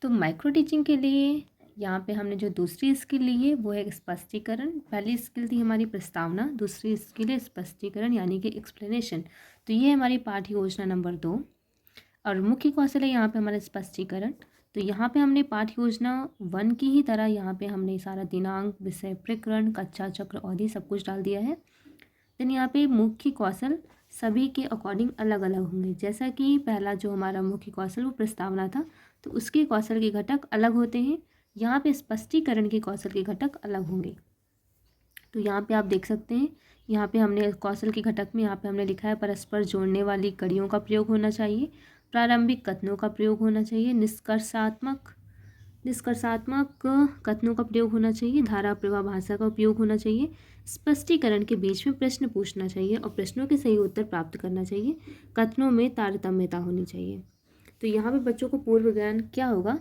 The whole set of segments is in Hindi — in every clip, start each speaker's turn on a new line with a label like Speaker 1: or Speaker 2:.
Speaker 1: तो माइक्रो टीचिंग के लिए यहाँ पे हमने जो दूसरी स्किल ली है वो है स्पष्टीकरण। पहली स्किल थी हमारी प्रस्तावना, दूसरी स्किल है स्पष्टीकरण यानी कि एक्सप्लेनेशन। तो ये हमारी पाठ्य योजना नंबर 2 और मुख्य कौशल है यहाँ पे हमारा स्पष्टीकरण। तो यहाँ पे हमने पाठ्य योजना 1 की ही तरह यहाँ पे हमने सारा दिनांक, विषय, प्रकरण, कक्षा, चक्र, अवधि सब कुछ डाल दिया है। देन यहाँ पे मुख्य कौशल सभी के अकॉर्डिंग अलग अलग होंगे। जैसा कि पहला जो हमारा मुख्य कौशल वो प्रस्तावना था, तो उसके कौशल के घटक अलग होते हैं। यहाँ पे स्पष्टीकरण के कौशल के घटक अलग होंगे। तो यहाँ पे आप देख सकते हैं, यहाँ पे हमने कौशल के घटक में यहाँ पे हमने लिखा है परस्पर जोड़ने वाली कड़ियों का प्रयोग होना चाहिए, प्रारंभिक कथनों का प्रयोग होना चाहिए, निष्कर्षात्मक कथनों का प्रयोग होना चाहिए, धारा प्रवाह भाषा का उपयोग होना चाहिए, स्पष्टीकरण के बीच में प्रश्न पूछना चाहिए और प्रश्नों के सही उत्तर प्राप्त करना चाहिए, कथनों में तारतम्यता होनी चाहिए। तो यहाँ पे बच्चों को पूर्व ज्ञान क्या होगा,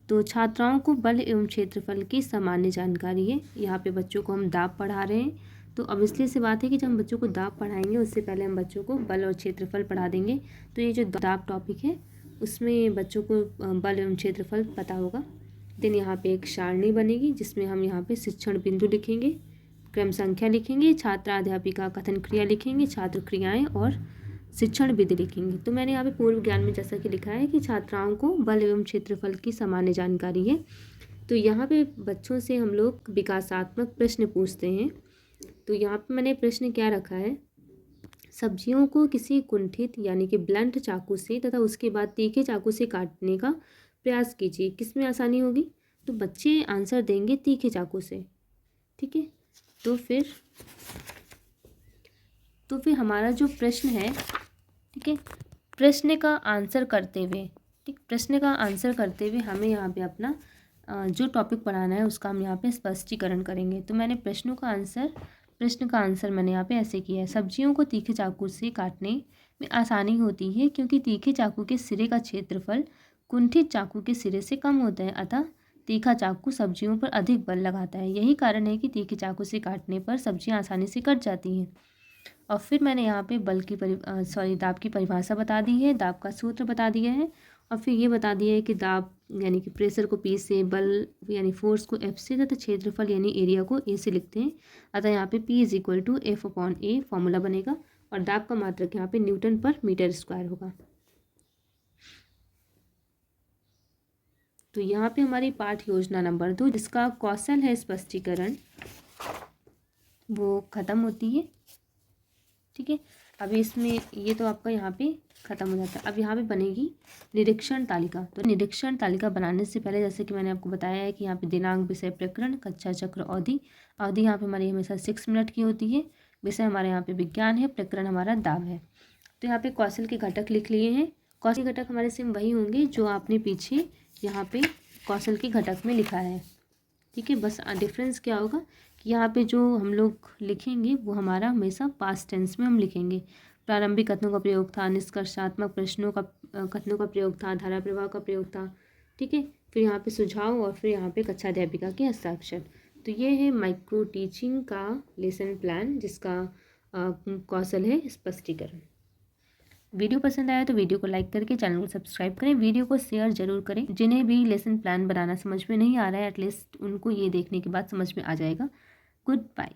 Speaker 1: तो छात्राओं को बल एवं क्षेत्रफल की सामान्य जानकारी है। यहाँ पे बच्चों को हम दाब पढ़ा रहे हैं, तो अब इसलिए से बात है कि जब हम बच्चों को दाब पढ़ाएंगे उससे पहले हम बच्चों को बल और क्षेत्रफल पढ़ा देंगे। तो ये जो दाब टॉपिक है उसमें बच्चों को बल एवं क्षेत्रफल पता होगा। देन यहाँ पे एक सारणी बनेगी जिसमें हम यहाँ पे शिक्षण बिंदु लिखेंगे, क्रम संख्या लिखेंगे, छात्रा अध्यापिका कथन क्रिया लिखेंगे, छात्र क्रियाएं और शिक्षण विधि लिखेंगे। तो मैंने यहाँ पे पूर्व ज्ञान में जैसा कि लिखा है कि छात्राओं को बल एवं क्षेत्रफल की सामान्य जानकारी है। तो यहाँ पे बच्चों से हम लोग विकासात्मक प्रश्न पूछते हैं। तो यहाँ पे मैंने प्रश्न क्या रखा है, सब्जियों को किसी कुंठित यानी कि ब्लंट चाकू से तथा उसके बाद तीखे चाकू से काटने का प्रयास कीजिए, किसमें आसानी होगी। तो बच्चे आंसर देंगे तीखे चाकू से। ठीक है, तो फिर हमारा जो प्रश्न है, ठीक है, प्रश्न का आंसर करते हुए हमें यहाँ पे अपना जो टॉपिक पढ़ाना है उसका हम यहाँ पे स्पष्टीकरण करेंगे। तो मैंने प्रश्न का आंसर मैंने यहाँ पे ऐसे किया है, सब्जियों को तीखे चाकू से काटने में आसानी होती है क्योंकि तीखे चाकू के सिरे का क्षेत्रफल कुंठित चाकू के सिरे से कम होता है, अतः तीखा चाकू सब्जियों पर अधिक बल लगाता है। यही कारण है कि तीखे चाकू से काटने पर सब्जियां आसानी से कट जाती हैं। और फिर मैंने यहाँ पे दाब की परिभाषा बता दी है, दाब का सूत्र बता दिया है और फिर ये बता दिया है कि दाब यानी कि प्रेशर को P से, बल यानी फोर्स को F से तथा क्षेत्रफल यानी एरिया को A से लिखते हैं। अतः यहाँ पे P = F/A फॉर्मूला बनेगा और दाब का मात्रक यहाँ पे न्यूटन पर मीटर स्क्वायर होगा। तो यहाँ पे हमारी पाठ योजना नंबर 2 जिसका कौशल है स्पष्टीकरण वो खत्म होती है। ठीक है, अभी इसमें ये तो आपका यहाँ पे ख़त्म हो जाता है। अब यहाँ पे बनेगी निरीक्षण तालिका। तो निरीक्षण तालिका बनाने से पहले जैसे कि मैंने आपको बताया है कि यहाँ पे दिनांक, विषय, प्रकरण, कक्षा, चक्र, अवधि यहाँ पे हमारी हमेशा 6 मिनट की होती है। विषय हमारे यहाँ पे विज्ञान है, प्रकरण हमारा दाब है। तो यहाँ पे कौशल के घटक लिख लिए हैं। कौशल घटक हमारे सेम वही होंगे जो आपने पीछे यहाँ पे कौशल के घटक में लिखा है। ठीक है, बस डिफरेंस क्या होगा कि यहाँ पे जो हम लोग लिखेंगे वो हमारा हमेशा पास्ट टेंस में हम लिखेंगे। प्रारंभिक कथनों का प्रयोग था, निष्कर्षात्मक कथनों का प्रयोग था, धारा प्रवाह का प्रयोग था। ठीक है, फिर यहाँ पे सुझाव और फिर यहाँ पे कक्षा अध्यापिका के हस्ताक्षर। तो ये है माइक्रो टीचिंग का लेसन प्लान जिसका कौशल है स्पष्टीकरण। वीडियो पसंद आया तो वीडियो को लाइक करके चैनल को सब्सक्राइब करें, वीडियो को शेयर जरूर करें। जिन्हें भी लेसन प्लान बनाना समझ में नहीं आ रहा है एटलीस्ट उनको ये देखने के बाद समझ में आ जाएगा। Good bye.